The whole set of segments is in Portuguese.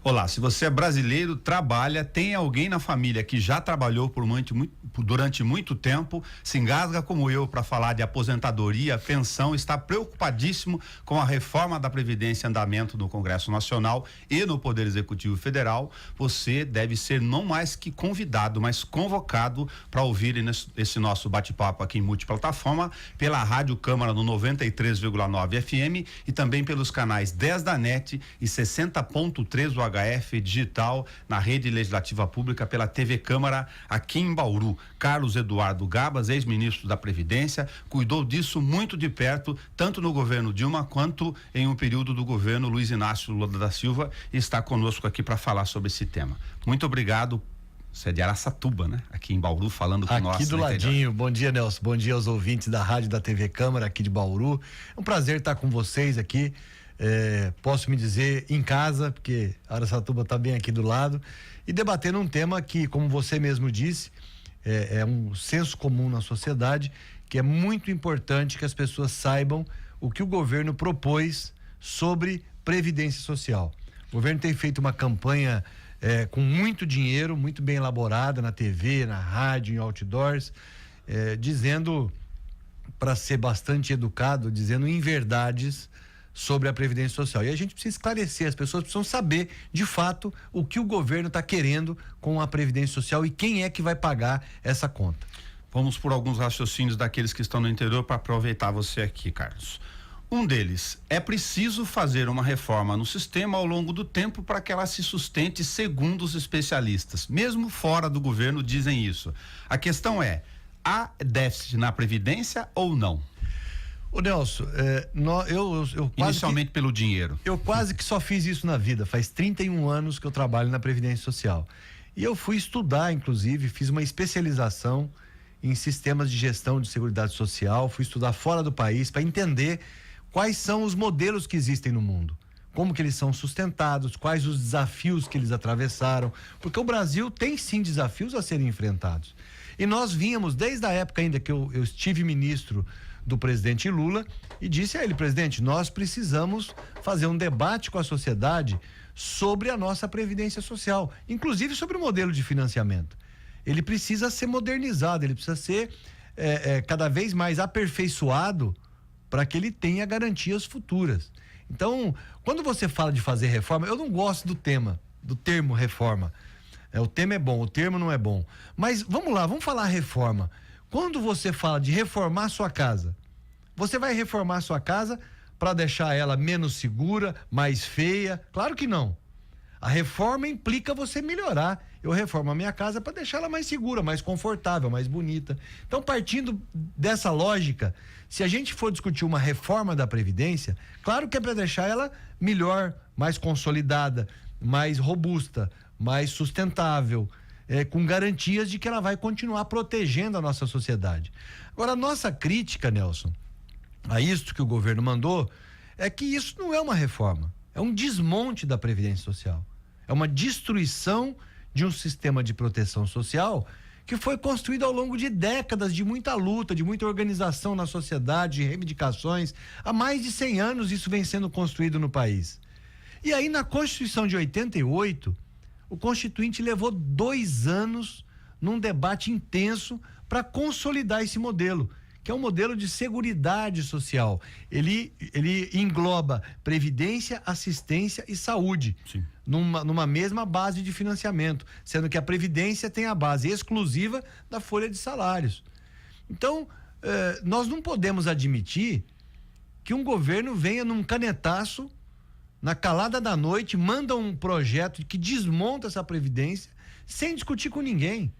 Olá, se você é brasileiro, trabalha, tem alguém na família que já trabalhou durante muito tempo, se engasga como eu para falar de aposentadoria, pensão, está preocupadíssimo com a reforma da Previdência em andamento no Congresso Nacional e no Poder Executivo Federal, você deve ser não mais que convidado, mas convocado para ouvir esse nosso bate-papo aqui em multiplataforma, pela Rádio Câmara no 93,9 FM e também pelos canais 10 da NET e 60.3 do HF Digital na Rede Legislativa Pública pela TV Câmara aqui em Bauru. Carlos Eduardo Gabas, ex-ministro da Previdência, cuidou disso muito de perto, tanto no governo Dilma quanto em um período do governo Luiz Inácio Lula da Silva, e está conosco aqui para falar sobre esse tema. Muito obrigado. Você é de Araçatuba, né? Aqui em Bauru, falando com nós. Aqui do ladinho. Bom dia, Nelson. Bom dia aos ouvintes da rádio da TV Câmara aqui de Bauru. É um prazer estar com vocês aqui. Posso me dizer em casa, porque Araçatuba está bem aqui do lado, e debatendo um tema que, como você mesmo disse, é um senso comum na sociedade, que é muito importante que as pessoas saibam o que o governo propôs sobre previdência social. O governo tem feito uma campanha com muito dinheiro, muito bem elaborada na TV, na rádio, em outdoors, dizendo, para ser bastante educado, dizendo inverdades sobre a Previdência Social. E a gente precisa esclarecer, as pessoas precisam saber, de fato, o que o governo está querendo com a Previdência Social e quem é que vai pagar essa conta. Vamos por alguns raciocínios daqueles que estão no interior para aproveitar você aqui, Carlos. Um deles, é preciso fazer uma reforma no sistema ao longo do tempo para que ela se sustente, segundo os especialistas. Mesmo fora do governo dizem isso. A questão é, há déficit na Previdência ou não? Ô Nelson, eu inicialmente pelo dinheiro. Eu quase que só fiz isso na vida. Faz 31 anos que eu trabalho na Previdência Social. E eu fui estudar, inclusive, fiz uma especialização em sistemas de gestão de seguridade social, fui estudar fora do país para entender quais são os modelos que existem no mundo, como que eles são sustentados, quais os desafios que eles atravessaram, porque o Brasil tem sim desafios a serem enfrentados. E nós vínhamos, desde a época ainda que eu estive ministro do presidente Lula, e disse a ele: presidente, nós precisamos fazer um debate com a sociedade sobre a nossa Previdência Social, inclusive sobre o modelo de financiamento. Ele precisa ser modernizado, ele precisa ser cada vez mais aperfeiçoado para que ele tenha garantias futuras. Então, quando você fala de fazer reforma, eu não gosto do termo reforma. O tema é bom, o termo não é bom. Mas vamos lá, vamos falar reforma. Quando você fala de reformar sua casa, você vai reformar sua casa para deixar ela menos segura, mais feia? Claro que não. A reforma implica você melhorar. Eu reformo a minha casa para deixar ela mais segura, mais confortável, mais bonita. Então, partindo dessa lógica, se a gente for discutir uma reforma da Previdência, claro que é para deixar ela melhor, mais consolidada, mais robusta, mais sustentável, com garantias de que ela vai continuar protegendo a nossa sociedade. Agora, a nossa crítica, Nelson, a isto que o governo mandou, é que isso não é uma reforma, é um desmonte da Previdência Social, é uma destruição de um sistema de proteção social que foi construído ao longo de décadas de muita luta, de muita organização na sociedade, de reivindicações. Há mais de 100 anos isso vem sendo construído no país. E aí, na Constituição de 88, o Constituinte levou 2 anos num debate intenso para consolidar esse modelo, que é um modelo de seguridade social. Ele engloba previdência, assistência e saúde, numa mesma base de financiamento, sendo que a previdência tem a base exclusiva da folha de salários. Então, nós não podemos admitir que um governo venha num canetaço, na calada da noite, manda um projeto que desmonta essa previdência sem discutir com ninguém.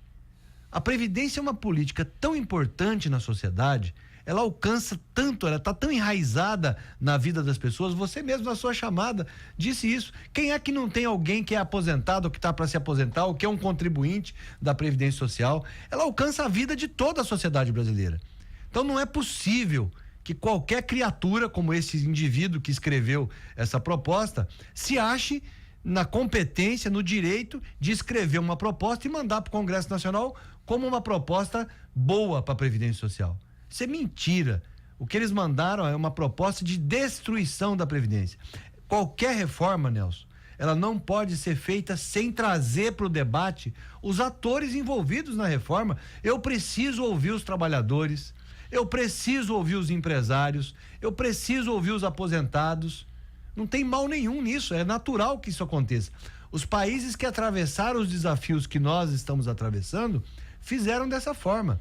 A previdência é uma política tão importante na sociedade, ela alcança tanto, ela está tão enraizada na vida das pessoas. Você mesmo na sua chamada disse isso. Quem é que não tem alguém que é aposentado, ou que está para se aposentar, ou que é um contribuinte da Previdência Social? Ela alcança a vida de toda a sociedade brasileira. Então não é possível que qualquer criatura, como esse indivíduo que escreveu essa proposta, se ache na competência, no direito de escrever uma proposta e mandar para o Congresso Nacional como uma proposta boa para a Previdência Social. Isso é mentira. O que eles mandaram é uma proposta de destruição da Previdência. Qualquer reforma, Nelson, ela não pode ser feita sem trazer para o debate os atores envolvidos na reforma. Eu preciso ouvir os trabalhadores, eu preciso ouvir os empresários, eu preciso ouvir os aposentados. Não tem mal nenhum nisso, é natural que isso aconteça. Os países que atravessaram os desafios que nós estamos atravessando fizeram dessa forma.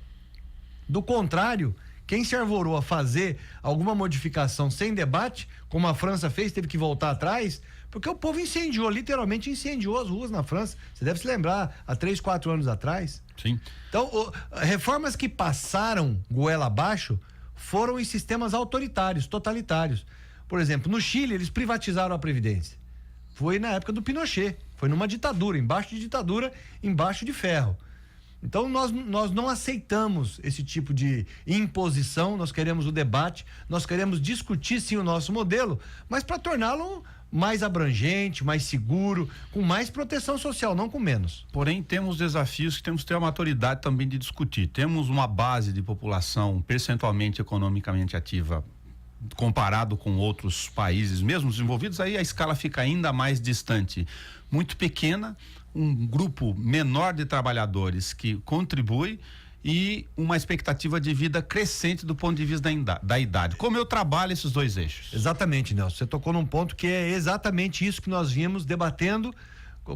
Do contrário, quem se arvorou a fazer alguma modificação sem debate, como a França fez, teve que voltar atrás, porque o povo incendiou, literalmente incendiou as ruas na França. Você deve se lembrar, há 3, 4 anos atrás. Sim. Então, reformas que passaram goela abaixo foram em sistemas autoritários, totalitários. Por exemplo, no Chile, eles privatizaram a Previdência. Foi na época do Pinochet, foi numa ditadura, embaixo de ditadura, embaixo de ferro. Então nós não aceitamos esse tipo de imposição, nós queremos o debate, nós queremos discutir sim o nosso modelo, mas para torná-lo mais abrangente, mais seguro, com mais proteção social, não com menos. Porém, temos desafios que temos que ter a maturidade também de discutir. Temos uma base de população percentualmente economicamente ativa comparado com outros países, mesmo desenvolvidos, aí a escala fica ainda mais distante, muito pequena, um grupo menor de trabalhadores que contribui e uma expectativa de vida crescente do ponto de vista da idade. Como eu trabalho esses dois eixos? Exatamente, Nelson, você tocou num ponto que é exatamente isso que nós vimos debatendo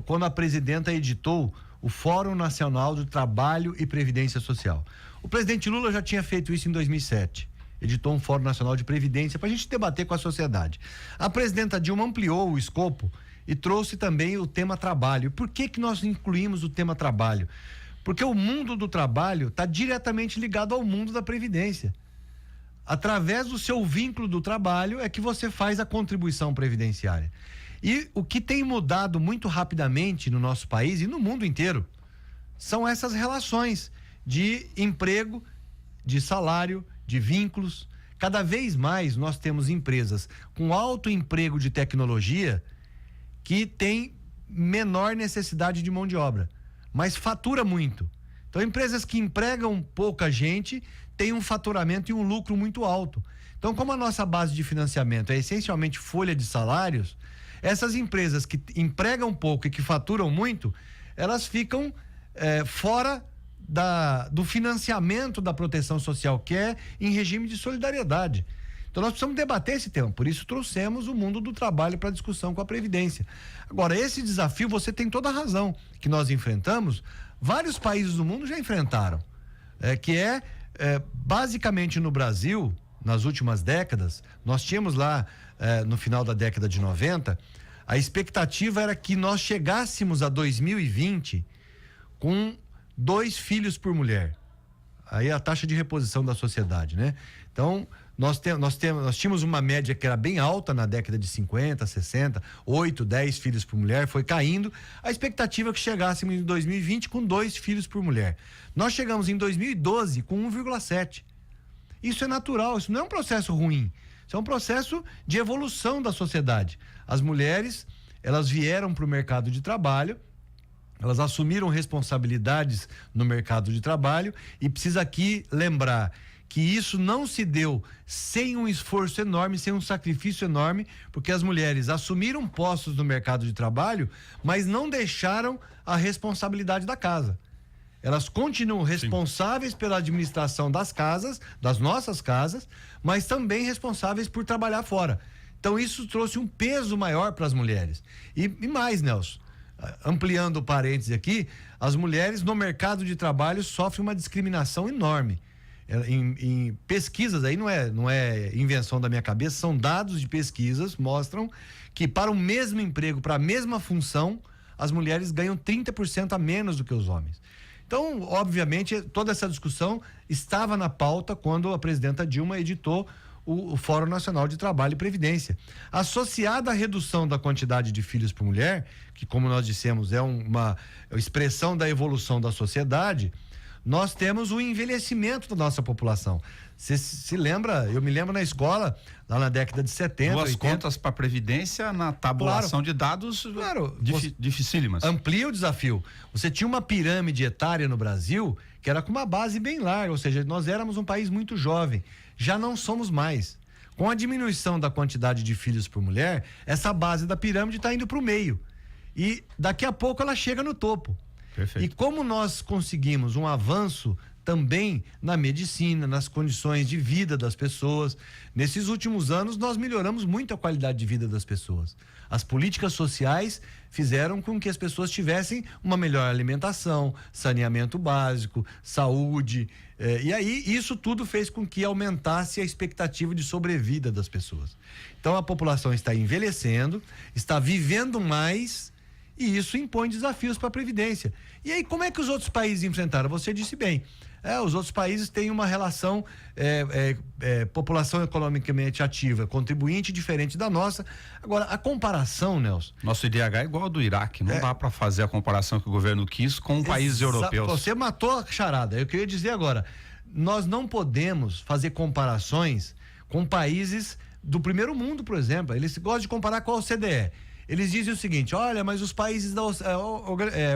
quando a presidenta editou o Fórum Nacional do Trabalho e Previdência Social. O presidente Lula já tinha feito isso em 2007. Editou um Fórum Nacional de Previdência para a gente debater com a sociedade. A presidenta Dilma ampliou o escopo e trouxe também o tema trabalho. Por que nós incluímos o tema trabalho? Porque o mundo do trabalho está diretamente ligado ao mundo da Previdência. Através do seu vínculo do trabalho é que você faz a contribuição previdenciária. E o que tem mudado muito rapidamente no nosso país e no mundo inteiro são essas relações de emprego, de salário, de vínculos. Cada vez mais nós temos empresas com alto emprego de tecnologia que tem menor necessidade de mão de obra, mas fatura muito. Então, empresas que empregam pouca gente têm um faturamento e um lucro muito alto. Então, como a nossa base de financiamento é essencialmente folha de salários, essas empresas que empregam pouco e que faturam muito, elas ficam fora do financiamento da proteção social, que é em regime de solidariedade. Então nós precisamos debater esse tema, por isso trouxemos o mundo do trabalho para discussão com a Previdência. Agora, esse desafio, você tem toda a razão, que nós enfrentamos, vários países do mundo já enfrentaram, basicamente no Brasil, nas últimas décadas, nós tínhamos lá, no final da década de 90, a expectativa era que nós chegássemos a 2020 com 2 filhos por mulher. Aí a taxa de reposição da sociedade, né? Então, nós tínhamos uma média que era bem alta na década de 50, 60, 8, 10 filhos por mulher, foi caindo. A expectativa é que chegássemos em 2020 com 2 filhos por mulher. Nós chegamos em 2012 com 1,7. Isso é natural, isso não é um processo ruim. Isso é um processo de evolução da sociedade. As mulheres, elas vieram para o mercado de trabalho, elas assumiram responsabilidades no mercado de trabalho e precisa aqui lembrar que isso não se deu sem um esforço enorme, sem um sacrifício enorme, porque as mulheres assumiram postos no mercado de trabalho, mas não deixaram a responsabilidade da casa. Elas continuam responsáveis pela administração das casas, das nossas casas, mas também responsáveis por trabalhar fora. Então isso trouxe um peso maior para as mulheres. E mais, Nelson, ampliando o parêntese aqui, as mulheres no mercado de trabalho sofrem uma discriminação enorme. Em pesquisas, aí não é invenção da minha cabeça, são dados de pesquisas, mostram que para o mesmo emprego, para a mesma função, as mulheres ganham 30% a menos do que os homens. Então, obviamente, toda essa discussão estava na pauta quando a presidenta Dilma editou o Fórum Nacional de Trabalho e Previdência. Associada à redução da quantidade de filhos por mulher, que, como nós dissemos, é uma expressão da evolução da sociedade, nós temos o envelhecimento da nossa população. Você se lembra, eu me lembro na escola, lá na década de 70, 2 80. contas para Previdência na tabulação de dados dificílimas. Amplia o desafio. Você tinha uma pirâmide etária no Brasil que era com uma base bem larga, ou seja, nós éramos um país muito jovem. Já não somos mais. Com a diminuição da quantidade de filhos por mulher, essa base da pirâmide está indo para o meio. E daqui a pouco ela chega no topo. Perfeito. E como nós conseguimos um avanço também na medicina, nas condições de vida das pessoas, nesses últimos anos nós melhoramos muito a qualidade de vida das pessoas. As políticas sociais fizeram com que as pessoas tivessem uma melhor alimentação, saneamento básico, saúde, e aí isso tudo fez com que aumentasse a expectativa de sobrevida das pessoas. Então a população está envelhecendo, está vivendo mais, e isso impõe desafios para a Previdência. E aí, como é que os outros países enfrentaram? Você disse bem, os outros países têm uma relação população economicamente ativa, contribuinte, diferente da nossa. Agora, a comparação, Nelson... Nosso IDH é igual ao do Iraque, não dá para fazer a comparação que o governo quis com países europeus. Você matou a charada, eu queria dizer agora, nós não podemos fazer comparações com países do primeiro mundo, por exemplo. Eles gostam de comparar com a OCDE. Eles dizem o seguinte: olha, mas os países da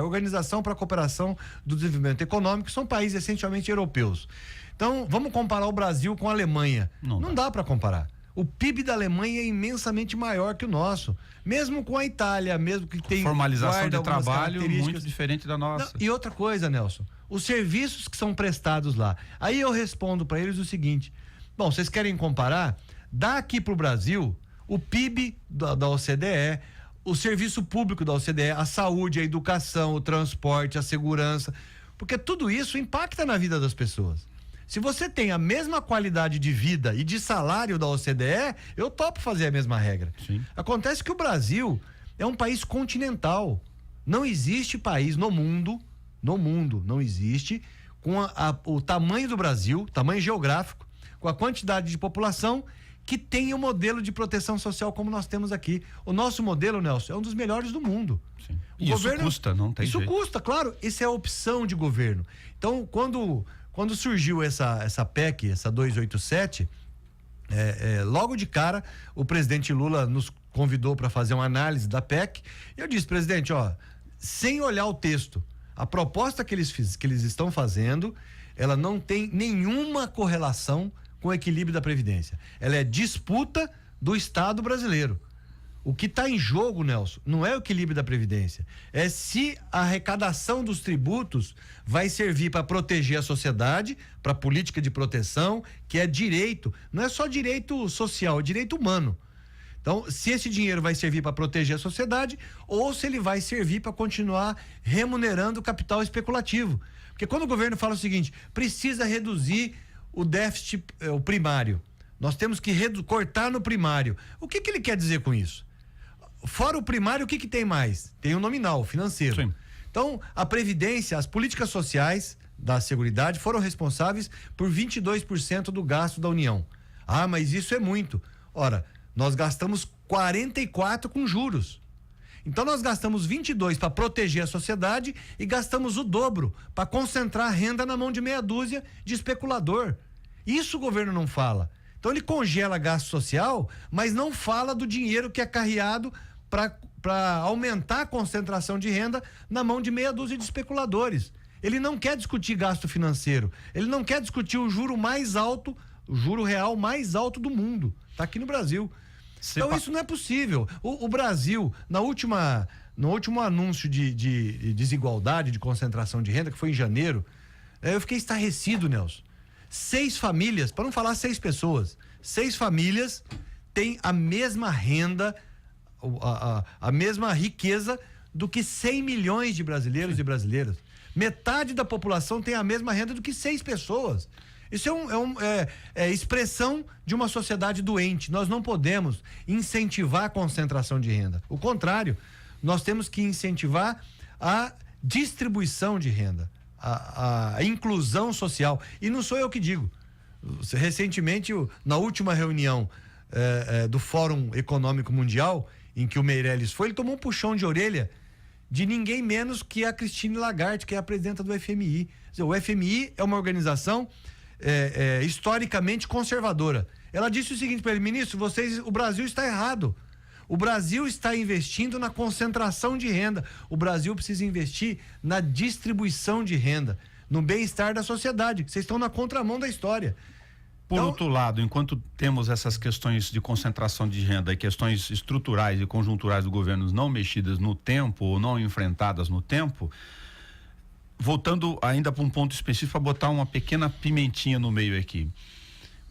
Organização para a Cooperação do Desenvolvimento Econômico são países essencialmente europeus. Então, vamos comparar o Brasil com a Alemanha. Não dá para comparar. O PIB da Alemanha é imensamente maior que o nosso. Mesmo com a Itália, mesmo que tem... Formalização de trabalho muito diferente da nossa. Não, e outra coisa, Nelson, os serviços que são prestados lá. Aí eu respondo para eles o seguinte: bom, vocês querem comparar? Dá aqui para o Brasil o PIB da OCDE, o serviço público da OCDE, a saúde, a educação, o transporte, a segurança, porque tudo isso impacta na vida das pessoas. Se você tem a mesma qualidade de vida e de salário da OCDE, eu topo fazer a mesma regra. Sim. Acontece que o Brasil é um país continental. Não existe país no mundo, não existe, com o tamanho do Brasil, tamanho geográfico, com a quantidade de população, que tenha um modelo de proteção social como nós temos aqui. O nosso modelo, Nelson, é um dos melhores do mundo. Sim. E isso custa, não tem jeito. Isso custa, claro. Isso é a opção de governo. Então, quando surgiu essa PEC, essa 287, logo de cara, o presidente Lula nos convidou para fazer uma análise da PEC. E eu disse: presidente, sem olhar o texto, a proposta que eles estão fazendo, ela não tem nenhuma correlação com o equilíbrio da Previdência. Ela é disputa do Estado brasileiro. O que está em jogo, Nelson, não é o equilíbrio da Previdência. É se a arrecadação dos tributos vai servir para proteger a sociedade, para política de proteção, que é direito. Não é só direito social, é direito humano. Então, se esse dinheiro vai servir para proteger a sociedade ou se ele vai servir para continuar remunerando o capital especulativo. Porque quando o governo fala o seguinte: precisa reduzir o déficit, o primário, nós temos que cortar no primário. O que ele quer dizer com isso? Fora o primário, o que tem mais? Tem o nominal, o financeiro. Sim. Então, a Previdência, as políticas sociais da Seguridade foram responsáveis por 22% do gasto da União. Ah, mas isso é muito. Ora, nós gastamos 44 com juros. Então nós gastamos 22 para proteger a sociedade e gastamos o dobro para concentrar a renda na mão de meia dúzia de especulador. Isso o governo não fala. Então ele congela gasto social, mas não fala do dinheiro que é carreado para aumentar a concentração de renda na mão de meia dúzia de especuladores. Ele não quer discutir gasto financeiro, ele não quer discutir o juro mais alto, o juro real mais alto do mundo. Está aqui no Brasil. Então isso não é possível. O Brasil, no último anúncio de desigualdade, de concentração de renda, que foi em janeiro, eu fiquei estarrecido, Nelson. 6 famílias, para não falar 6 pessoas, 6 famílias têm a mesma renda, a mesma riqueza do que 100 milhões de brasileiros e brasileiras. Metade da população tem a mesma renda do que 6 pessoas. Isso é expressão de uma sociedade doente. Nós não podemos incentivar a concentração de renda. O contrário, nós temos que incentivar a distribuição de renda, a inclusão social. E não sou eu que digo. Recentemente, na última reunião do Fórum Econômico Mundial, em que o Meirelles foi, ele tomou um puxão de orelha de ninguém menos que a Christine Lagarde, que é a presidenta do FMI. Quer dizer, o FMI é uma organização historicamente conservadora. Ela disse o seguinte para ele: ministro, o Brasil está errado. O Brasil está investindo na concentração de renda. O Brasil precisa investir na distribuição de renda, no bem-estar da sociedade. Vocês estão na contramão da história. Por outro lado, enquanto temos essas questões de concentração de renda e questões estruturais e conjunturais do governo não mexidas no tempo ou não enfrentadas no tempo, voltando ainda para um ponto específico, para botar uma pequena pimentinha no meio aqui.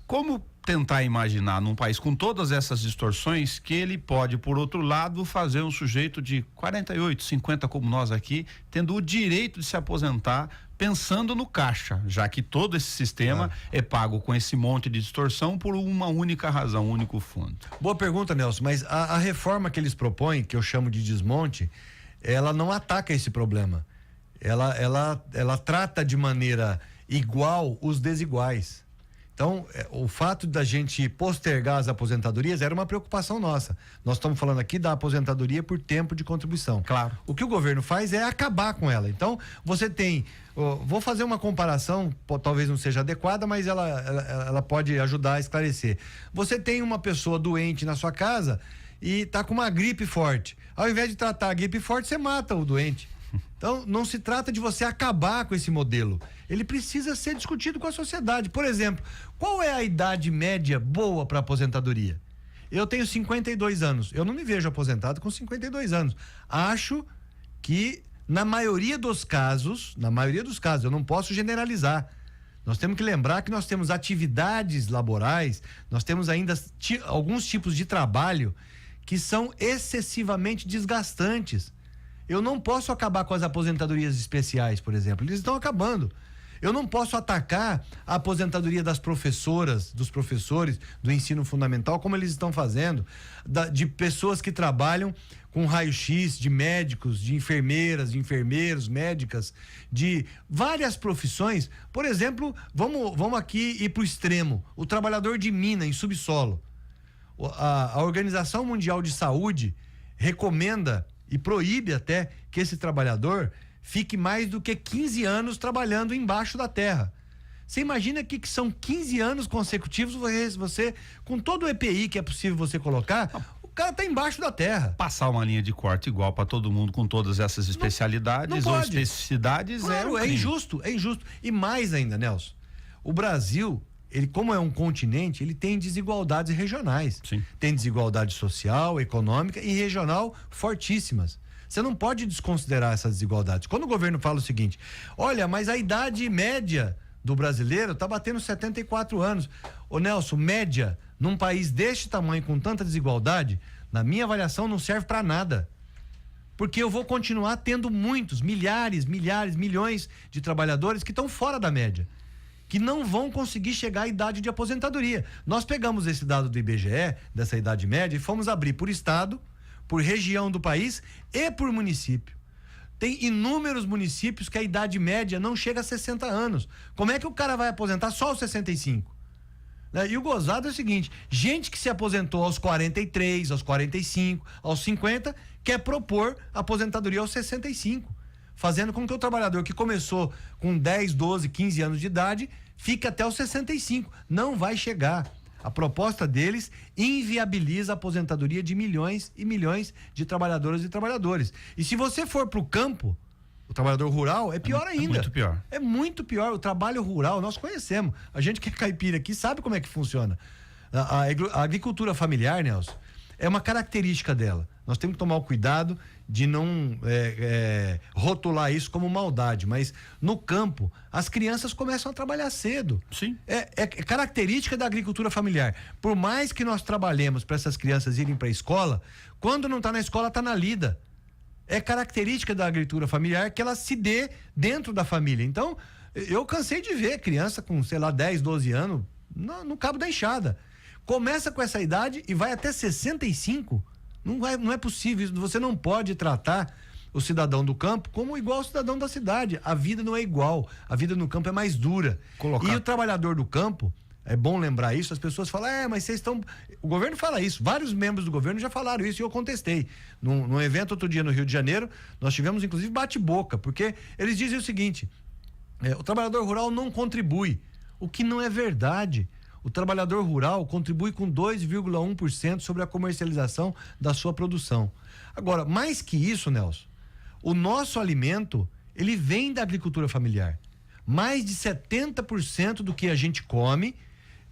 Como tentar imaginar num país com todas essas distorções que ele pode, por outro lado, fazer um sujeito de 48, 50 como nós aqui, tendo o direito de se aposentar pensando no caixa, já que todo esse sistema é pago com esse monte de distorção por uma única razão, um único fundo. Boa pergunta, Nelson, mas a reforma que eles propõem, que eu chamo de desmonte, ela não ataca esse problema. Ela trata de maneira igual os desiguais. Então, o fato da gente postergar as aposentadorias era uma preocupação nossa. Nós estamos falando aqui da aposentadoria por tempo de contribuição. Claro. O que o governo faz é acabar com ela. Então, você tem... vou fazer uma comparação, talvez não seja adequada, mas ela pode ajudar a esclarecer. Você tem uma pessoa doente na sua casa e está com uma gripe forte. Ao invés de tratar a gripe forte, você mata o doente. Então, não se trata de você acabar com esse modelo. Ele precisa ser discutido com a sociedade. Por exemplo, qual é a idade média boa para aposentadoria? Eu tenho 52 anos. Eu não me vejo aposentado com 52 anos. Acho que, na maioria dos casos, eu não posso generalizar. Nós temos que lembrar que nós temos atividades laborais, nós temos ainda alguns tipos de trabalho que são excessivamente desgastantes. Eu não posso acabar com as aposentadorias especiais, por exemplo. Eles estão acabando. Eu não posso atacar a aposentadoria das professoras, dos professores do ensino fundamental, como eles estão fazendo, de pessoas que trabalham com raio-x, de médicos, de enfermeiras, de enfermeiros, médicas, de várias profissões. Por exemplo, vamos aqui ir para o extremo. O trabalhador de mina em subsolo. A Organização Mundial de Saúde recomenda e proíbe até que esse trabalhador fique mais do que 15 anos trabalhando embaixo da terra. Você imagina que são 15 anos consecutivos você com todo o EPI que é possível você colocar, o cara está embaixo da terra. Passar uma linha de corte igual para todo mundo com todas essas especialidades ou especificidades, claro, é injusto. E mais ainda, Nelson, o Brasil, ele, como é um continente, ele tem desigualdades regionais. Sim. Tem desigualdade social, econômica e regional fortíssimas. Você não pode desconsiderar essas desigualdades. Quando o governo fala o seguinte: olha, mas a idade média do brasileiro está batendo 74 anos. Ô Nelson, média, num país deste tamanho, com tanta desigualdade, na minha avaliação não serve para nada. Porque eu vou continuar tendo muitos, milhares, milhões de trabalhadores que estão fora da média, que não vão conseguir chegar à idade de aposentadoria. Nós pegamos esse dado do IBGE, dessa idade média, e fomos abrir por estado, por região do país e por município. Tem inúmeros municípios que a idade média não chega a 60 anos. Como é que o cara vai aposentar só aos 65? E o gozado é o seguinte: gente que se aposentou aos 43, aos 45, aos 50, quer propor aposentadoria aos 65. Fazendo com que o trabalhador que começou com 10, 12, 15 anos de idade fique até os 65. Não vai chegar. A proposta deles inviabiliza a aposentadoria de milhões e milhões de trabalhadoras e trabalhadores. E se você for para o campo, o trabalhador rural, é pior ainda. É muito pior. É muito pior. O trabalho rural, nós conhecemos. A gente que é caipira aqui sabe como é que funciona. A agricultura familiar, Nelson, é uma característica dela. Nós temos que tomar o cuidado de não rotular isso como maldade, mas no campo as crianças começam a trabalhar cedo. Sim. É característica da agricultura familiar. Por mais que nós trabalhemos para essas crianças irem para a escola, quando não está na escola, está na lida. É característica da agricultura familiar que ela se dê dentro da família. Então, eu cansei de ver criança com, 10, 12 anos no cabo da enxada. Começa com essa idade e vai até 65. Não é possível isso. Você não pode tratar o cidadão do campo como igual ao cidadão da cidade. A vida não é igual. A vida no campo é mais dura. E o trabalhador do campo, é bom lembrar isso, as pessoas falam, mas vocês estão... O governo fala isso, vários membros do governo já falaram isso e eu contestei. Num evento outro dia no Rio de Janeiro, nós tivemos inclusive bate-boca, porque eles dizem o seguinte: o trabalhador rural não contribui, o que não é verdade. O trabalhador rural contribui com 2,1% sobre a comercialização da sua produção. Agora, mais que isso, Nelson, o nosso alimento, ele vem da agricultura familiar. Mais de 70% do que a gente come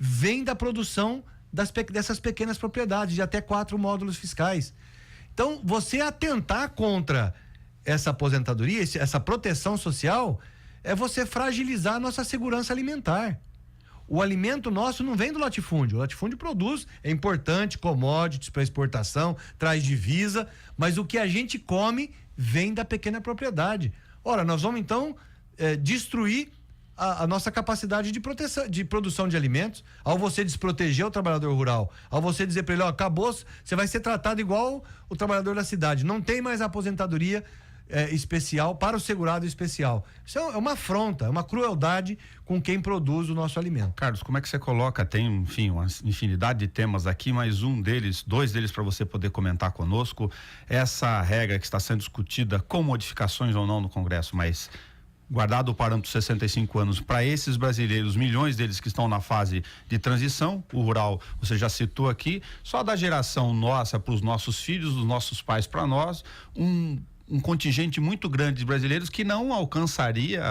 vem da produção dessas pequenas propriedades, de até 4 módulos fiscais. Então, você atentar contra essa aposentadoria, essa proteção social, é você fragilizar a nossa segurança alimentar. O alimento nosso não vem do latifúndio. O latifúndio produz, é importante, commodities para exportação, traz divisa, mas o que a gente come vem da pequena propriedade. Ora, nós vamos então destruir a nossa capacidade de produção de alimentos, ao você desproteger o trabalhador rural, ao você dizer para ele, acabou, você vai ser tratado igual o trabalhador da cidade, não tem mais aposentadoria especial para o segurado especial. Isso é uma afronta, é uma crueldade com quem produz o nosso alimento. Carlos, como é que você coloca, tem, enfim, uma infinidade de temas aqui, mas dois deles para você poder comentar conosco, essa regra que está sendo discutida com modificações ou não no Congresso, mas guardado o parâmetro de 65 anos, para esses brasileiros, milhões deles que estão na fase de transição, o rural, você já citou aqui, só da geração nossa para os nossos filhos, dos nossos pais para nós, um contingente muito grande de brasileiros que não alcançaria,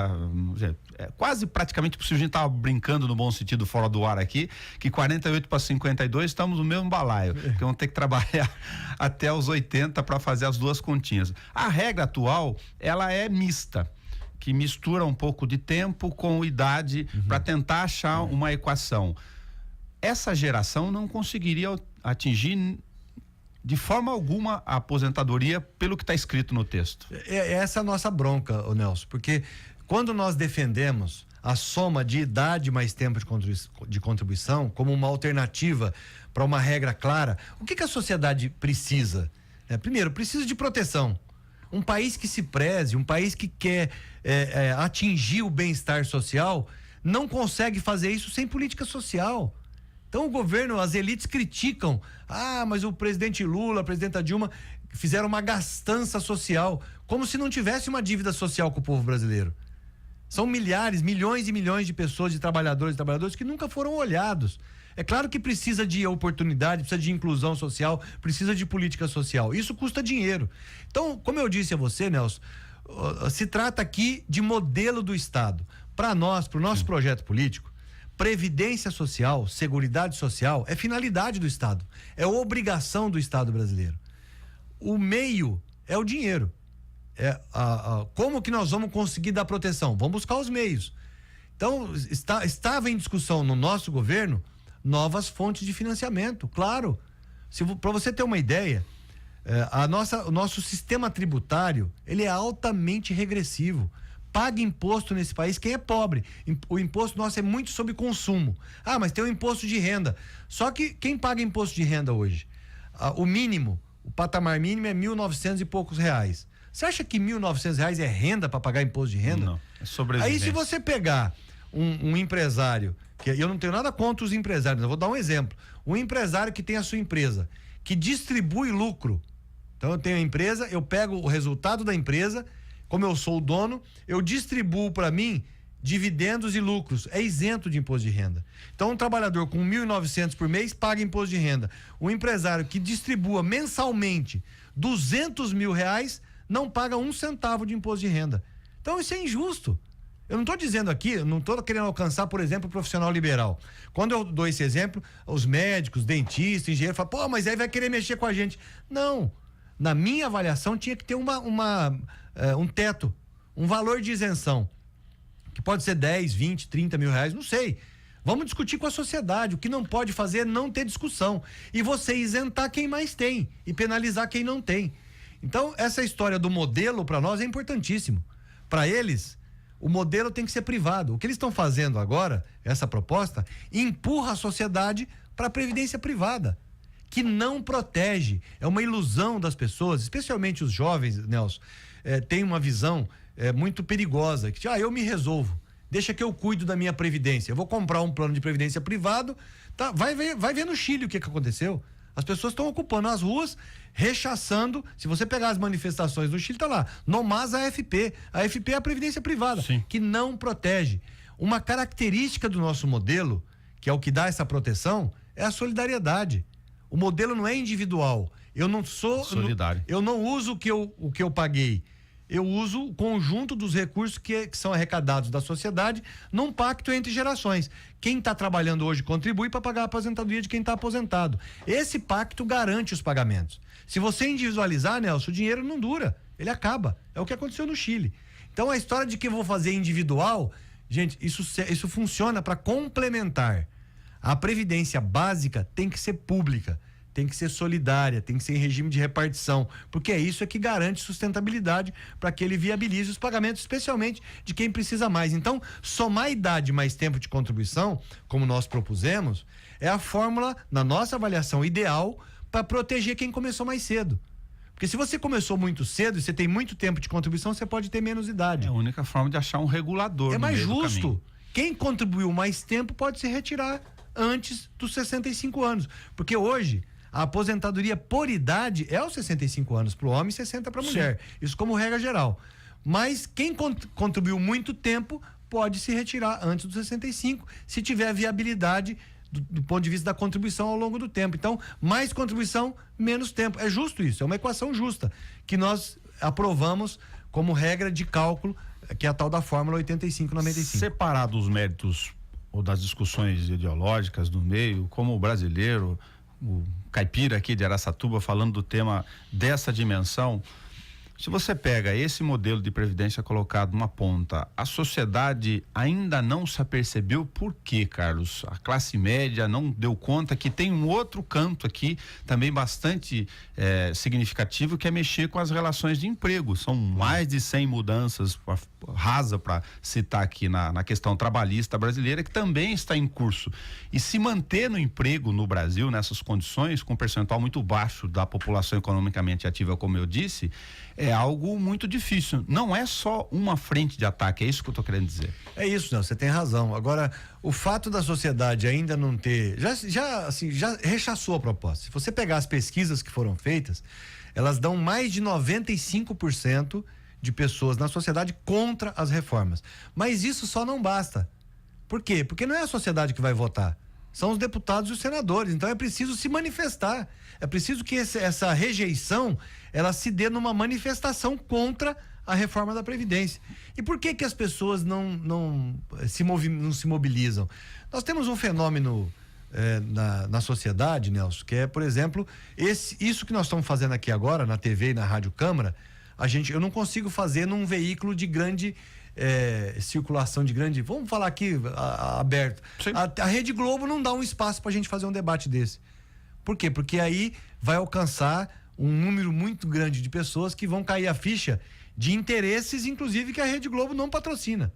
quase praticamente possível, a gente estava brincando no bom sentido fora do ar aqui, que 48 para 52 estamos no mesmo balaio, que vamos ter que trabalhar até os 80 para fazer as duas continhas. A regra atual, ela é mista, que mistura um pouco de tempo com idade para tentar achar uma equação. Essa geração não conseguiria atingir de forma alguma a aposentadoria pelo que está escrito no texto. Essa é a nossa bronca, Nelson, porque quando nós defendemos a soma de idade mais tempo de contribuição como uma alternativa para uma regra clara, o que a sociedade precisa? Primeiro, precisa de proteção. Um país que se preze, um país que quer atingir o bem-estar social, não consegue fazer isso sem política social. Então o governo, as elites criticam, mas o presidente Lula, a presidenta Dilma fizeram uma gastança social, como se não tivesse uma dívida social com o povo brasileiro. São milhares, milhões e milhões de pessoas, de trabalhadores e trabalhadoras que nunca foram olhados. É claro que precisa de oportunidade, precisa de inclusão social, precisa de política social. Isso custa dinheiro. Então, como eu disse a você, Nelson, se trata aqui de modelo do Estado. Para nós, para o nosso projeto político, previdência social, seguridade social é finalidade do Estado, é obrigação do Estado brasileiro. O meio é o dinheiro. Como que nós vamos conseguir dar proteção? Vamos buscar os meios. Então, estava em discussão no nosso governo novas fontes de financiamento, claro. Para você ter uma ideia, o nosso sistema tributário, ele é altamente regressivo. Paga imposto nesse país quem é pobre. O imposto nosso é muito sobre consumo. Mas tem o imposto de renda. Só que quem paga imposto de renda hoje? O mínimo, o patamar mínimo é R$1.900 e poucos reais. Você acha que R$1.900 é renda para pagar imposto de renda? Não, é sobrevivência. Aí se você pegar um empresário, que eu não tenho nada contra os empresários, eu vou dar um exemplo. Um empresário que tem a sua empresa, que distribui lucro. Então eu tenho a empresa, eu pego o resultado da empresa, como eu sou o dono, eu distribuo para mim dividendos e lucros, é isento de imposto de renda. Então um trabalhador com R$1.900 por mês paga imposto de renda. Um empresário que distribua mensalmente R$200 mil não paga 1 centavo de imposto de renda. Então isso é injusto. Eu não estou dizendo aqui, não estou querendo alcançar, por exemplo, o profissional liberal. Quando eu dou esse exemplo, os médicos, dentistas, engenheiros falam, mas aí vai querer mexer com a gente. Não. Na minha avaliação tinha que ter um teto, um valor de isenção, que pode ser 10, 20, 30 mil reais, não sei. Vamos discutir com a sociedade. O que não pode fazer é não ter discussão. E você isentar quem mais tem e penalizar quem não tem. Então, essa história do modelo para nós é importantíssimo. Para eles, o modelo tem que ser privado. O que eles estão fazendo agora, essa proposta, empurra a sociedade para a previdência privada, que não protege. É uma ilusão das pessoas, especialmente os jovens, Nelson, tem uma visão muito perigosa, que eu me resolvo, deixa que eu cuido da minha previdência, eu vou comprar um plano de previdência privado, tá? Vai ver no Chile o que aconteceu. As pessoas estão ocupando as ruas, rechaçando. Se você pegar as manifestações do Chile, tá lá, no mas a AFP. A AFP é a previdência privada, sim, que não protege. Uma característica do nosso modelo, que é o que dá essa proteção, é a solidariedade. O modelo não é individual. Eu não sou solidário. Eu não uso o que eu paguei. eu uso o conjunto dos recursos que são arrecadados da sociedade num pacto entre gerações. Quem está trabalhando hoje contribui para pagar a aposentadoria de quem está aposentado. Esse pacto garante os pagamentos. Se você individualizar, Nelson, o dinheiro não dura, ele acaba. É o que aconteceu no Chile. Então a história de que eu vou fazer individual, gente, isso funciona para complementar. A previdência básica tem que ser pública, tem que ser solidária, tem que ser em regime de repartição, porque é isso que garante sustentabilidade para que ele viabilize os pagamentos, especialmente de quem precisa mais. Então, somar idade mais tempo de contribuição, como nós propusemos, é a fórmula, na nossa avaliação, ideal para proteger quem começou mais cedo. Porque se você começou muito cedo e você tem muito tempo de contribuição, você pode ter menos idade. É a única forma de achar um regulador. É no mais meio do justo. caminho. Quem contribuiu mais tempo pode se retirar antes dos 65 anos. Porque hoje, a aposentadoria por idade é aos 65 anos para o homem e 60 para a mulher. Isso como regra geral. Mas quem contribuiu muito tempo pode se retirar antes dos 65, se tiver viabilidade do ponto de vista da contribuição ao longo do tempo. Então, mais contribuição, menos tempo. É justo isso, é uma equação justa, que nós aprovamos como regra de cálculo, que é a tal da fórmula 85-95. Separado os méritos ou das discussões ideológicas do meio, como o brasileiro, o caipira aqui de Araçatuba falando do tema dessa dimensão, se você pega esse modelo de previdência colocado numa ponta, a sociedade ainda não se apercebeu por quê, Carlos? A classe média não deu conta que tem um outro canto aqui também bastante significativo, que é mexer com as relações de emprego. São mais de 100 mudanças rasa para citar aqui na questão trabalhista brasileira, que também está em curso. E se manter no emprego no Brasil nessas condições, com um percentual muito baixo da população economicamente ativa, como eu disse, é algo muito difícil. Não é só uma frente de ataque, é isso que eu estou querendo dizer. É isso, não, você tem razão. Agora, o fato da sociedade ainda não ter, já rechaçou a proposta. Se você pegar as pesquisas que foram feitas, elas dão mais de 95% de pessoas na sociedade contra as reformas. Mas isso só não basta. Por quê? Porque não é a sociedade que vai votar, são os deputados e os senadores. Então é preciso se manifestar. É preciso que essa rejeição ela se dê numa manifestação contra a reforma da Previdência. E por que as pessoas não se mobilizam? Nós temos um fenômeno na sociedade, Nelson, que é, por exemplo, isso que nós estamos fazendo aqui agora na TV e na Rádio Câmara, eu não consigo fazer num veículo de grande circulação, de grande, vamos falar aqui aberto. A Rede Globo não dá um espaço pra gente fazer um debate desse. Por quê? Porque aí vai alcançar um número muito grande de pessoas que vão cair a ficha de interesses, inclusive, que a Rede Globo não patrocina.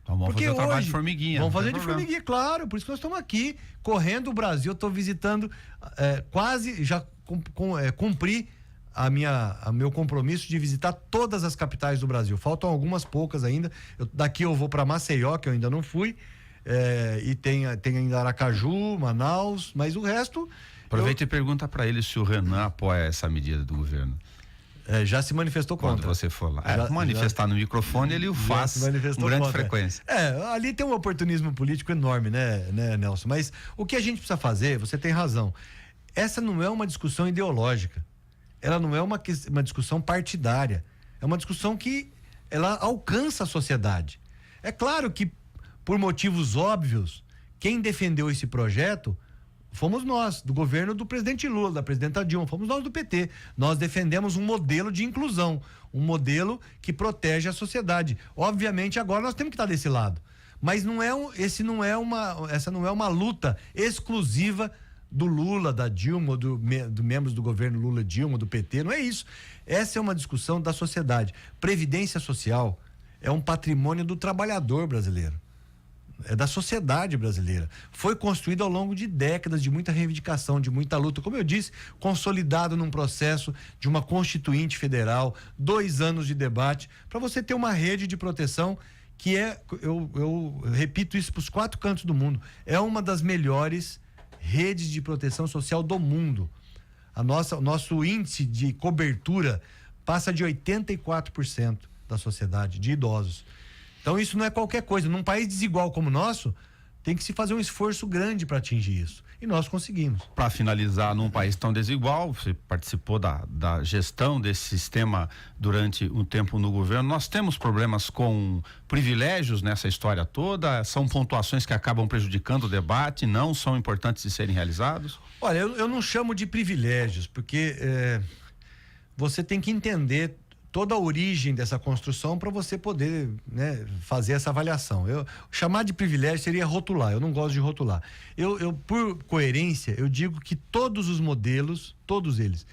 Então vamos fazer o trabalho de formiguinha. Vamos fazer de formiguinha, claro. Por isso que nós estamos aqui, correndo o Brasil. Eu estou visitando, quase já cumpri meu compromisso de visitar todas as capitais do Brasil. Faltam algumas poucas ainda. Daqui eu vou para Maceió, que eu ainda não fui. E tem ainda Aracaju, Manaus, mas o resto... Aproveita e pergunta para ele se o Renan apoia essa medida do governo. Já se manifestou contra. Quando você for lá. Manifestar no microfone, ele o faz com grande frequência. Ali tem um oportunismo político enorme, né, Nelson? Mas o que a gente precisa fazer, você tem razão, essa não é uma discussão ideológica, ela não é uma discussão partidária, é uma discussão que ela alcança a sociedade. É claro que, por motivos óbvios, quem defendeu esse projeto fomos nós, do governo do presidente Lula, da presidenta Dilma, fomos nós do PT. Nós defendemos um modelo de inclusão, um modelo que protege a sociedade. Obviamente, agora nós temos que estar desse lado. Mas essa não é uma luta exclusiva do Lula, da Dilma, do membros do governo Lula, Dilma, do PT, não é isso. Essa é uma discussão da sociedade. Previdência social é um patrimônio do trabalhador brasileiro. É da sociedade brasileira. Foi construído ao longo de décadas de muita reivindicação, de muita luta. Como eu disse, consolidado num processo de uma constituinte federal, 2 anos de debate, para você ter uma rede de proteção que eu repito isso para os 4 cantos do mundo, é uma das melhores redes de proteção social do mundo. O nosso índice de cobertura passa de 84% da sociedade, de idosos. Então isso não é qualquer coisa. Num país desigual como o nosso, tem que se fazer um esforço grande para atingir isso. E nós conseguimos. Para finalizar, num país tão desigual, você participou da gestão desse sistema durante um tempo no governo. Nós temos problemas com privilégios nessa história toda? São pontuações que acabam prejudicando o debate? Não são importantes de serem realizados? Olha, eu não chamo de privilégios, porque você tem que entender toda a origem dessa construção para você poder, né, fazer essa avaliação. Chamar de privilégio seria rotular, eu não gosto de rotular. Eu por coerência, eu digo que todos os modelos, todos eles,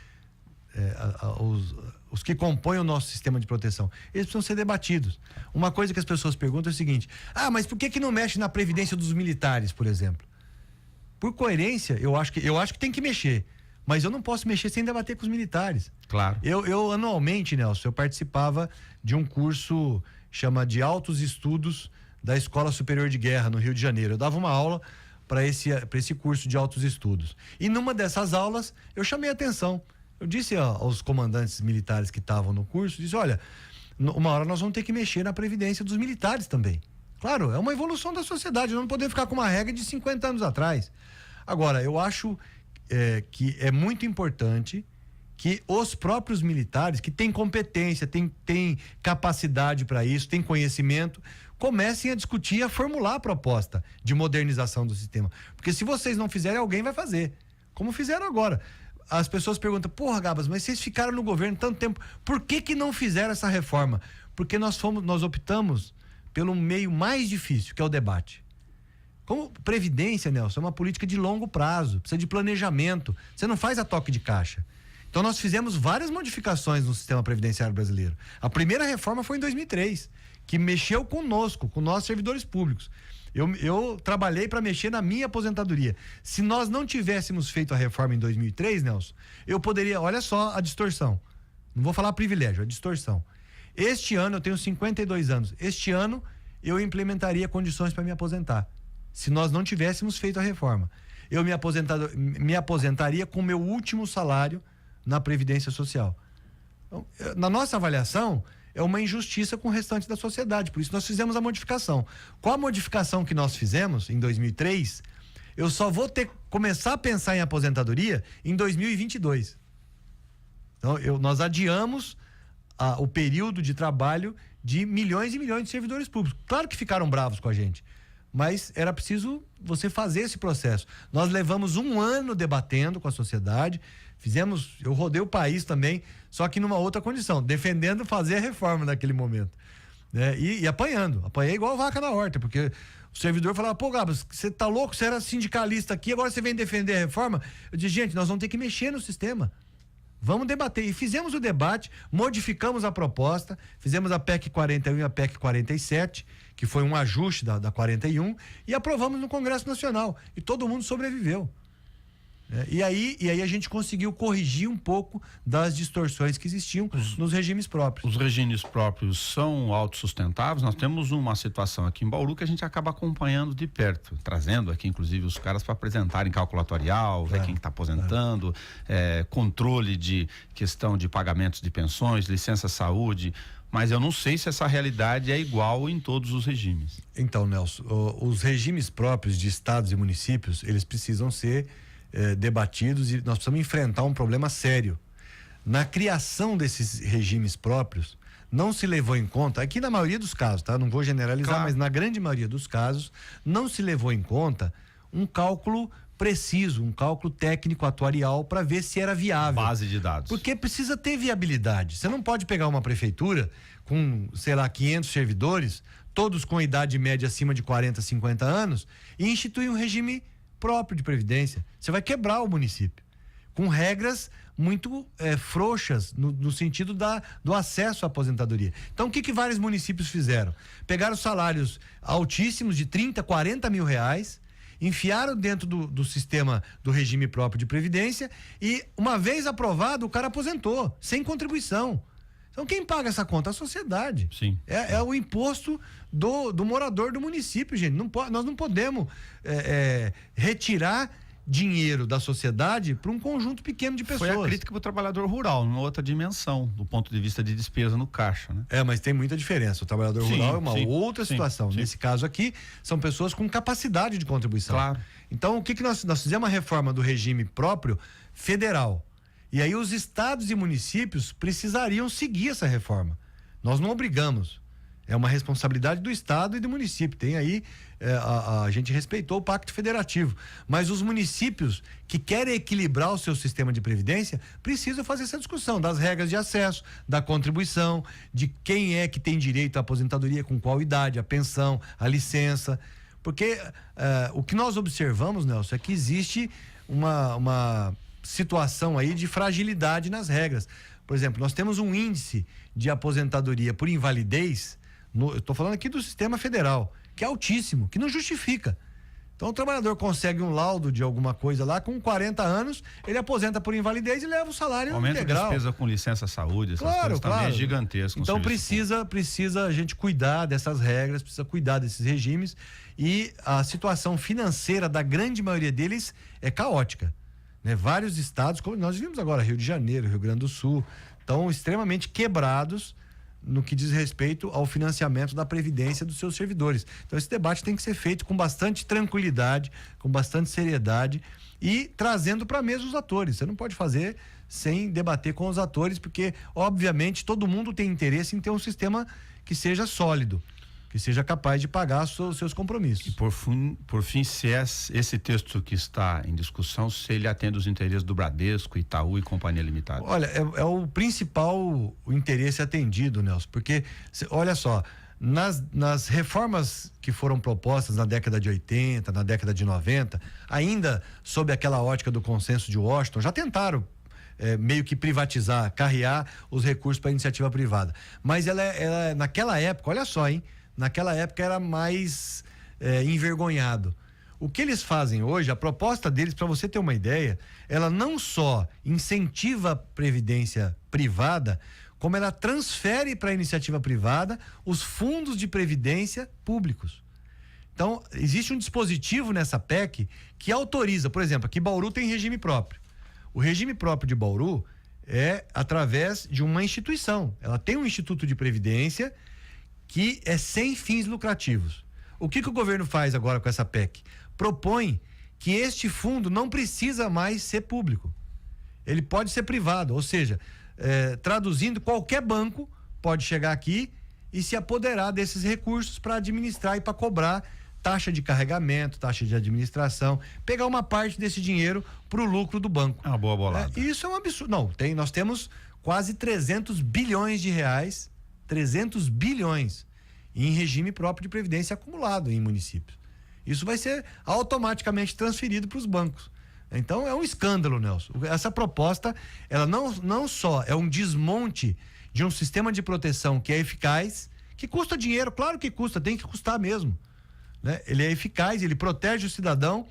os que compõem o nosso sistema de proteção, eles precisam ser debatidos. Uma coisa que as pessoas perguntam é o seguinte: mas por que não mexe na previdência dos militares, por exemplo? Por coerência, eu acho que tem que mexer. Mas eu não posso mexer sem debater com os militares. Claro. Eu anualmente, Nelson, eu participava de um curso chama de Altos Estudos da Escola Superior de Guerra, no Rio de Janeiro. Eu dava uma aula para esse curso de altos estudos. E numa dessas aulas, eu chamei a atenção. Eu disse aos comandantes militares que estavam no curso, disse: olha, uma hora nós vamos ter que mexer na previdência dos militares também. Claro, é uma evolução da sociedade, nós não podemos ficar com uma regra de 50 anos atrás. Agora, eu acho que é muito importante que os próprios militares, que têm competência, têm capacidade para isso, têm conhecimento, comecem a discutir e a formular a proposta de modernização do sistema. Porque se vocês não fizerem, alguém vai fazer. Como fizeram agora. As pessoas perguntam: porra, Gabas, mas vocês ficaram no governo tanto tempo, por que não fizeram essa reforma? Porque nós optamos pelo meio mais difícil, que é o debate. Como previdência, Nelson, é uma política de longo prazo, precisa de planejamento. Você não faz a toque de caixa. Então nós fizemos várias modificações no sistema previdenciário brasileiro. A primeira reforma foi em 2003, que mexeu conosco, com nossos servidores públicos. Eu trabalhei para mexer na minha aposentadoria. Se nós não tivéssemos feito a reforma em 2003, Nelson, eu poderia, olha só a distorção. Não vou falar privilégio, a distorção. Este ano, eu tenho 52 anos. Este ano, eu implementaria condições para me aposentar. Se nós não tivéssemos feito a reforma, eu me aposentaria com o meu último salário na Previdência Social. Então, na nossa avaliação, é uma injustiça com o restante da sociedade, por isso nós fizemos a modificação. Com a modificação que nós fizemos em 2003, eu só vou começar a pensar em aposentadoria em 2022. Então, nós adiamos o período de trabalho de milhões e milhões de servidores públicos. Claro que ficaram bravos com a gente, mas era preciso você fazer esse processo. Nós levamos 1 ano debatendo com a sociedade, eu rodei o país também, só que numa outra condição, defendendo fazer a reforma naquele momento, né? E apanhei igual vaca na horta, porque o servidor falava: pô, Gabas, você tá louco? Você era sindicalista aqui, agora você vem defender a reforma? Eu disse: gente, nós vamos ter que mexer no sistema. Vamos debater. E fizemos o debate, modificamos a proposta, fizemos a PEC 41 e a PEC 47, que foi um ajuste da 41, e aprovamos no Congresso Nacional. E todo mundo sobreviveu. E aí a gente conseguiu corrigir um pouco das distorções que existiam nos regimes próprios. Os regimes próprios são autossustentáveis? Nós temos uma situação aqui em Bauru que a gente acaba acompanhando de perto, trazendo aqui inclusive os caras para apresentarem calculatorial, ver quem está aposentando, controle de questão de pagamentos de pensões, licença saúde, mas eu não sei se essa realidade é igual em todos os regimes. Então, Nelson, os regimes próprios de estados e municípios, eles precisam ser debatidos, e nós precisamos enfrentar um problema sério. Na criação desses regimes próprios, não se levou em conta, aqui na maioria dos casos, tá? Não vou generalizar, claro, mas na grande maioria dos casos, não se levou em conta um cálculo preciso, um cálculo técnico atuarial para ver se era viável. Base de dados. Porque precisa ter viabilidade. Você não pode pegar uma prefeitura com, 500 servidores, todos com idade média acima de 40, 50 anos, e instituir um regime próprio de previdência. Você vai quebrar o município com regras muito frouxas no sentido do acesso à aposentadoria. Então, o que vários municípios fizeram? Pegaram salários altíssimos de 30, 40 mil reais, enfiaram dentro do sistema do regime próprio de previdência e, uma vez aprovado, o cara aposentou, sem contribuição. Então, quem paga essa conta? A sociedade. Sim. É o imposto do morador do município, gente. Nós não podemos retirar dinheiro da sociedade para um conjunto pequeno de pessoas. Foi a crítica para o trabalhador rural, numa outra dimensão, do ponto de vista de despesa no caixa, né? Mas tem muita diferença. O trabalhador rural é uma outra situação. Sim. Nesse caso aqui, são pessoas com capacidade de contribuição. Claro. Então, o que nós fizemos? Uma reforma do regime próprio federal. E aí os estados e municípios precisariam seguir essa reforma. Nós não obrigamos. É uma responsabilidade do estado e do município. Tem aí, a gente respeitou o pacto federativo. Mas os municípios que querem equilibrar o seu sistema de previdência precisam fazer essa discussão das regras de acesso, da contribuição, de quem é que tem direito à aposentadoria, com qual idade, a pensão, a licença. Porque o que nós observamos, Nelson, é que existe uma situação aí de fragilidade nas regras. Por exemplo, nós temos um índice de aposentadoria por invalidez, eu estou falando aqui do sistema federal, que é altíssimo, que não justifica. Então o trabalhador consegue um laudo de alguma coisa lá, com 40 anos, ele aposenta por invalidez e leva o salário aumenta integral. A despesa com licença saúde, essas coisas também é gigantesco. Então precisa a gente cuidar dessas regras, precisa cuidar desses regimes, e a situação financeira da grande maioria deles é caótica, né? Vários estados, como nós vimos agora, Rio de Janeiro, Rio Grande do Sul, estão extremamente quebrados no que diz respeito ao financiamento da previdência dos seus servidores. Então esse debate tem que ser feito com bastante tranquilidade, com bastante seriedade e trazendo para a mesa os atores. Você não pode fazer sem debater com os atores, porque obviamente todo mundo tem interesse em ter um sistema que seja sólido, que seja capaz de pagar os seus compromissos. E por fim, se esse texto que está em discussão, se ele atende os interesses do Bradesco, Itaú e Companhia Limitada. Olha, é o principal interesse atendido, Nelson, porque, olha só, nas reformas que foram propostas na década de 80, na década de 90, ainda sob aquela ótica do consenso de Washington, já tentaram meio que privatizar, carrear os recursos para a iniciativa privada. Mas ela naquela época, olha só, hein? Naquela época era mais envergonhado. O que eles fazem hoje, a proposta deles, para você ter uma ideia, ela não só incentiva a previdência privada, como ela transfere para a iniciativa privada os fundos de previdência públicos. Então, existe um dispositivo nessa PEC que autoriza, por exemplo, aqui Bauru tem regime próprio. O regime próprio de Bauru é através de uma instituição. Ela tem um instituto de previdência que é sem fins lucrativos. O que o governo faz agora com essa PEC? Propõe que este fundo não precisa mais ser público. Ele pode ser privado, ou seja, traduzindo, qualquer banco pode chegar aqui e se apoderar desses recursos para administrar e para cobrar taxa de carregamento, taxa de administração, pegar uma parte desse dinheiro para o lucro do banco. É uma boa bolada. Isso é um absurdo. Não, nós temos quase 300 bilhões de reais, 300 bilhões em regime próprio de previdência acumulado em municípios. Isso vai ser automaticamente transferido para os bancos. Então é um escândalo, Nelson. Essa proposta, ela não só é um desmonte de um sistema de proteção que é eficaz, que custa dinheiro, claro que custa, tem que custar mesmo, né? Ele é eficaz, ele protege o cidadão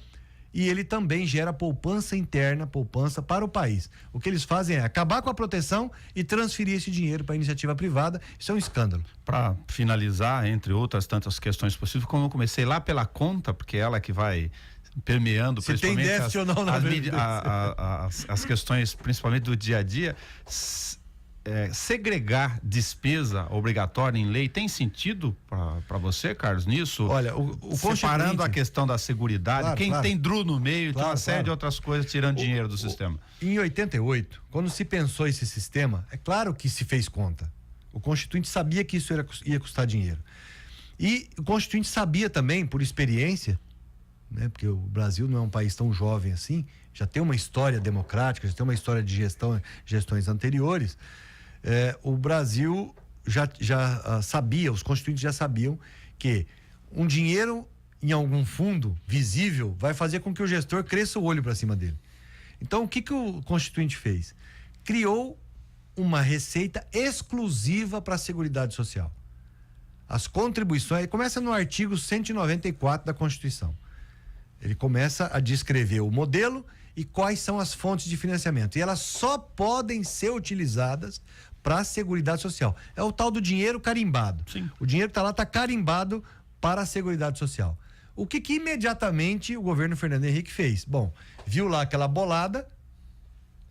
e ele também gera poupança interna, poupança para o país. O que eles fazem é acabar com a proteção e transferir esse dinheiro para a iniciativa privada. Isso é um escândalo. Para finalizar, entre outras tantas questões possíveis, como eu comecei lá pela conta, porque é ela que vai permeando se principalmente tem déficit ou não as questões principalmente do dia a dia, segregar despesa obrigatória em lei tem sentido para você, Carlos, nisso? Olha, separando a questão da seguridade, claro, tem DRU no meio, tem uma série de outras coisas tirando dinheiro do sistema. Em 88, quando se pensou esse sistema, é claro que se fez conta. O Constituinte sabia que isso ia custar dinheiro. E o Constituinte sabia também, por experiência, né, porque o Brasil não é um país tão jovem assim, já tem uma história democrática, já tem uma história de gestões anteriores. O Brasil já sabia, os constituintes já sabiam que um dinheiro em algum fundo visível vai fazer com que o gestor cresça o olho para cima dele. Então, o que o constituinte fez? Criou uma receita exclusiva para a Seguridade Social. As contribuições, começa no artigo 194 da Constituição. Ele começa a descrever o modelo e quais são as fontes de financiamento. E elas só podem ser utilizadas para a Seguridade Social. É o tal do dinheiro carimbado. Sim. O dinheiro que está lá está carimbado para a Seguridade Social. O que imediatamente o governo Fernando Henrique fez? Bom, viu lá aquela bolada,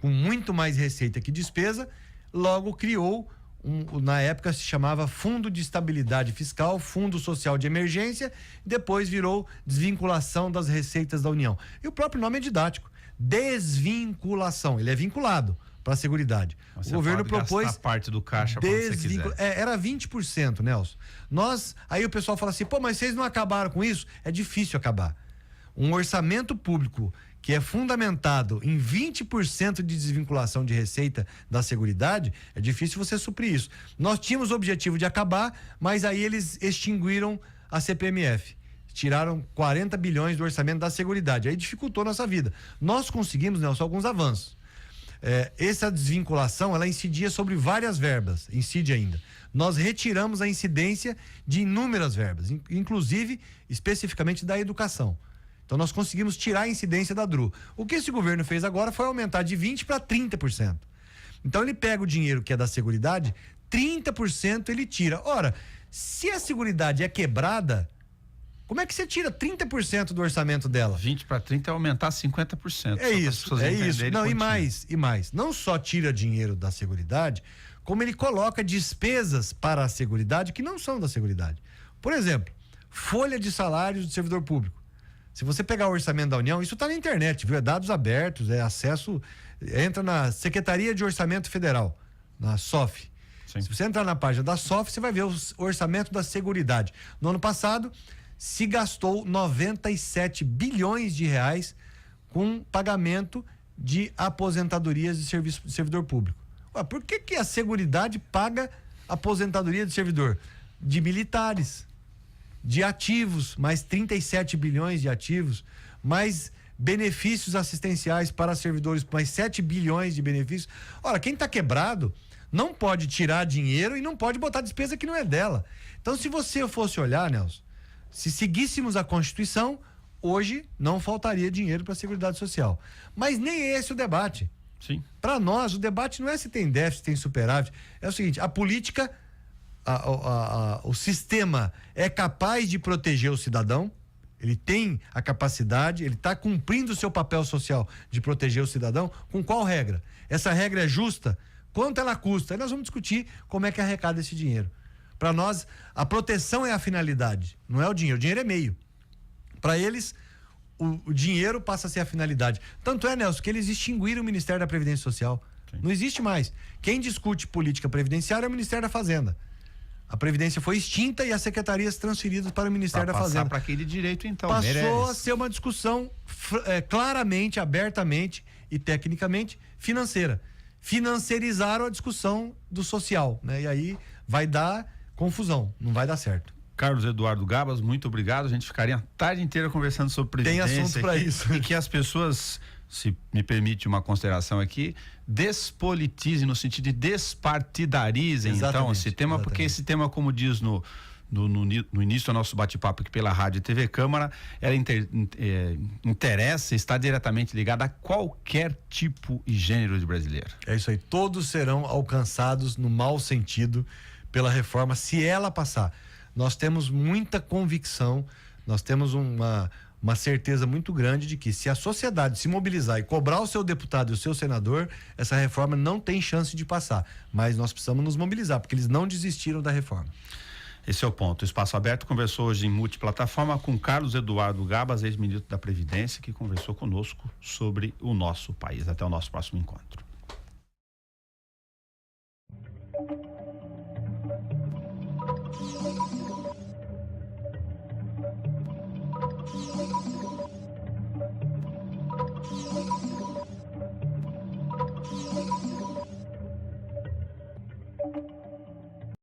com muito mais receita que despesa, logo criou, na época se chamava Fundo de Estabilidade Fiscal, Fundo Social de Emergência, depois virou desvinculação das receitas da União. E o próprio nome é didático, desvinculação, ele é vinculado para a Seguridade. O governo propôs parte do caixa para você quiser. Era 20%, Nelson. Aí o pessoal fala assim, pô, mas vocês não acabaram com isso? É difícil acabar. Um orçamento público que é fundamentado em 20% de desvinculação de receita da Seguridade, é difícil você suprir isso. Nós tínhamos o objetivo de acabar, mas aí eles extinguiram a CPMF. Tiraram 40 bilhões do orçamento da Seguridade. Aí dificultou nossa vida. Nós conseguimos, Nelson, alguns avanços. Essa desvinculação, ela incidia sobre várias verbas, incide ainda. Nós retiramos a incidência de inúmeras verbas, inclusive, especificamente da educação. Então nós conseguimos tirar a incidência da DRU. O que esse governo fez agora foi aumentar de 20% para 30%. Então ele pega o dinheiro que é da Seguridade, 30% ele tira. Ora, se a Seguridade é quebrada, como é que você tira 30% do orçamento dela? 20 para 30 é aumentar 50%. É isso. Não, e mais. Não só tira dinheiro da Seguridade, como ele coloca despesas para a Seguridade que não são da Seguridade. Por exemplo, folha de salários do servidor público. Se você pegar o orçamento da União, isso está na internet, viu? É dados abertos, é acesso, entra na Secretaria de Orçamento Federal, na SOF. Sim. Se você entrar na página da SOF, você vai ver o orçamento da Seguridade. No ano passado, se gastou 97 bilhões de reais com pagamento de aposentadorias de servidor público. Ué, por que a Seguridade paga aposentadoria de servidor? De militares, de ativos, mais 37 bilhões de ativos, mais benefícios assistenciais para servidores, mais 7 bilhões de benefícios. Ora, quem está quebrado não pode tirar dinheiro e não pode botar despesa que não é dela. Então, se você fosse olhar, Nelson, se seguíssemos a Constituição, hoje não faltaria dinheiro para a Seguridade Social. Mas nem esse é o debate. Sim. Para nós, o debate não é se tem déficit, se tem superávit. É o seguinte, a política, o sistema é capaz de proteger o cidadão, ele tem a capacidade, ele está cumprindo o seu papel social de proteger o cidadão. Com qual regra? Essa regra é justa? Quanto ela custa? Aí nós vamos discutir como é que arrecada esse dinheiro. Para nós, a proteção é a finalidade, não é o dinheiro. O dinheiro é meio. Para eles, o dinheiro passa a ser a finalidade. Tanto é, Nelson, que eles extinguiram o Ministério da Previdência Social. Sim. Não existe mais. Quem discute política previdenciária é o Ministério da Fazenda. A Previdência foi extinta e as secretarias transferidas para o Ministério da Fazenda. Para aquele direito, então. Passou a ser uma discussão claramente, abertamente e tecnicamente financeira. Financiarizaram a discussão do social, né? E aí vai dar confusão, não vai dar certo. Carlos Eduardo Gabas, muito obrigado. A gente ficaria a tarde inteira conversando sobre previdência. Tem assunto para isso. E que as pessoas, se me permite uma consideração aqui, despolitizem no sentido de despartidarizem, então, esse tema, porque esse tema, como diz no início do nosso bate-papo aqui pela Rádio e TV Câmara, ela interessa, está diretamente ligada a qualquer tipo e gênero de brasileiro. É isso aí, todos serão alcançados no mau sentido pela reforma, se ela passar. Nós temos muita convicção, nós temos uma certeza muito grande de que se a sociedade se mobilizar e cobrar o seu deputado e o seu senador, essa reforma não tem chance de passar. Mas nós precisamos nos mobilizar, porque eles não desistiram da reforma. Esse é o ponto. O Espaço Aberto conversou hoje em multiplataforma com Carlos Eduardo Gabas, ex-ministro da Previdência, que conversou conosco sobre o nosso país. Até o nosso próximo encontro.